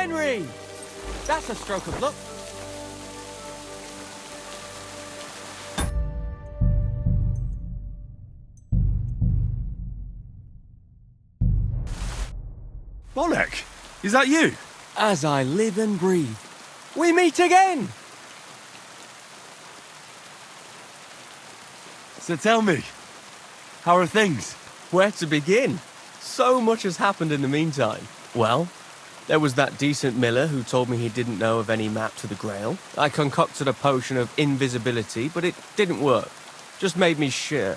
Henry! That's a stroke of luck. Bollock, is that you? As I live and breathe, we meet again! So tell me, how are things? Where to begin? So much has happened in the meantime. Well, there was that decent miller who told me he didn't know of any map to the Grail. I concocted a potion of invisibility, but it didn't work. Just made me feel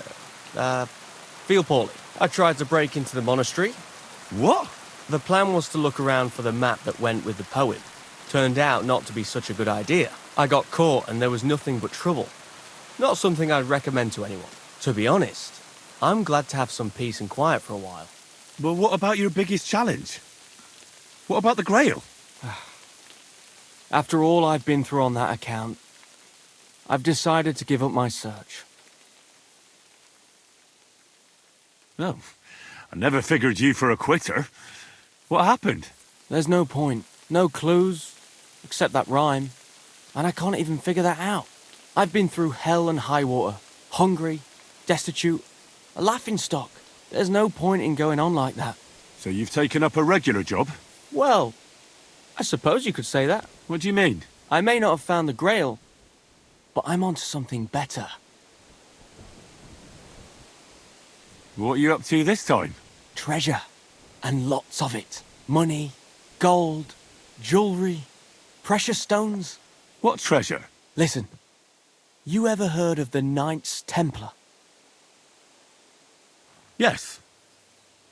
poorly. I tried to break into the monastery. What? The plan was to look around for the map that went with the poem. Turned out not to be such a good idea. I got caught and there was nothing but trouble. Not something I'd recommend to anyone. To be honest, I'm glad to have some peace and quiet for a while. Well, what about your biggest challenge? What about the Grail? After all I've been through on that account, I've decided to give up my search. Oh, I never figured you for a quitter. What happened? There's no point. No clues, except that rhyme. And I can't even figure that out. I've been through hell and high water. Hungry, destitute, a laughingstock. There's no point in going on like that. So you've taken up a regular job? Well, I suppose you could say that. What do you mean? I may not have found the Grail, but I'm onto something better. What are you up to this time? Treasure. And lots of it. Money, gold, jewelry, precious stones. What treasure? Listen, you ever heard of the Knights Templar? Yes.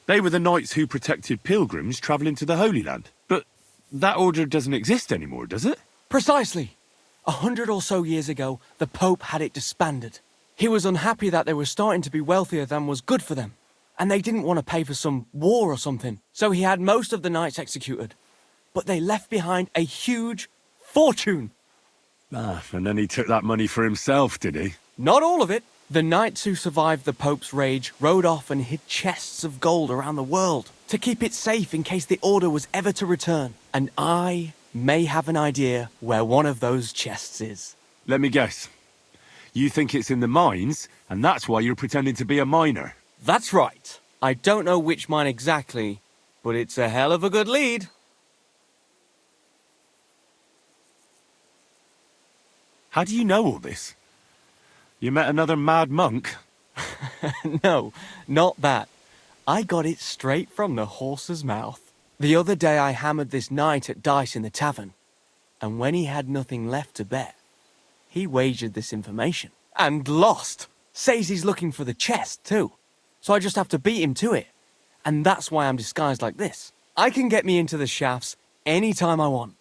They were the knights who protected pilgrims travelling to the Holy Land. But that order doesn't exist anymore, does it? Precisely. 100 or so years ago, the Pope had it disbanded. He was unhappy that they were starting to be wealthier than was good for them. And they didn't want to pay for some war or something. So he had most of the knights executed. But they left behind a huge fortune. Ah, and then he took that money for himself, did he? Not all of it. The knights who survived the Pope's rage rode off and hid chests of gold around the world to keep it safe in case the order was ever to return. And I may have an idea where one of those chests is. Let me guess. You think it's in the mines, and that's why you're pretending to be a miner. That's right. I don't know which mine exactly, but it's a hell of a good lead. How do you know all this? You met another mad monk? No, not that. I got it straight from the horse's mouth. The other day I hammered this knight at dice in the tavern, and when he had nothing left to bet, he wagered this information. And lost! Says he's looking for the chest, too. So I just have to beat him to it. And that's why I'm disguised like this. I can get me into the shafts anytime I want.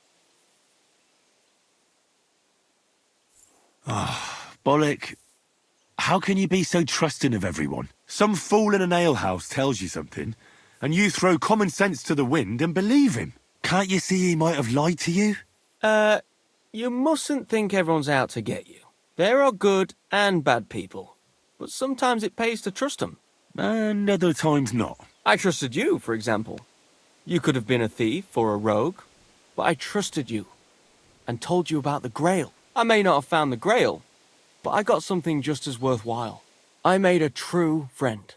Bollock, how can you be so trusting of everyone? Some fool in an alehouse tells you something, and you throw common sense to the wind and believe him. Can't you see he might have lied to you? You mustn't think everyone's out to get you. There are good and bad people, but sometimes it pays to trust them. And other times not. I trusted you, for example. You could have been a thief or a rogue, but I trusted you and told you about the Grail. I may not have found the Grail, but I got something just as worthwhile. I made a true friend.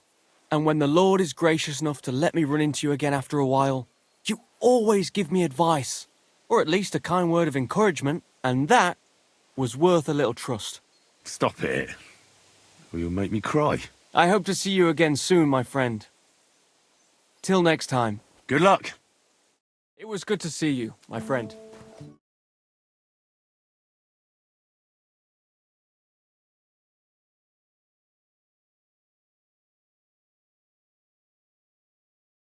And when the Lord is gracious enough to let me run into you again after a while, you always give me advice, or at least a kind word of encouragement, and that was worth a little trust. Stop it, or you'll make me cry. I hope to see you again soon, my friend. Till next time. Good luck. It was good to see you, my friend.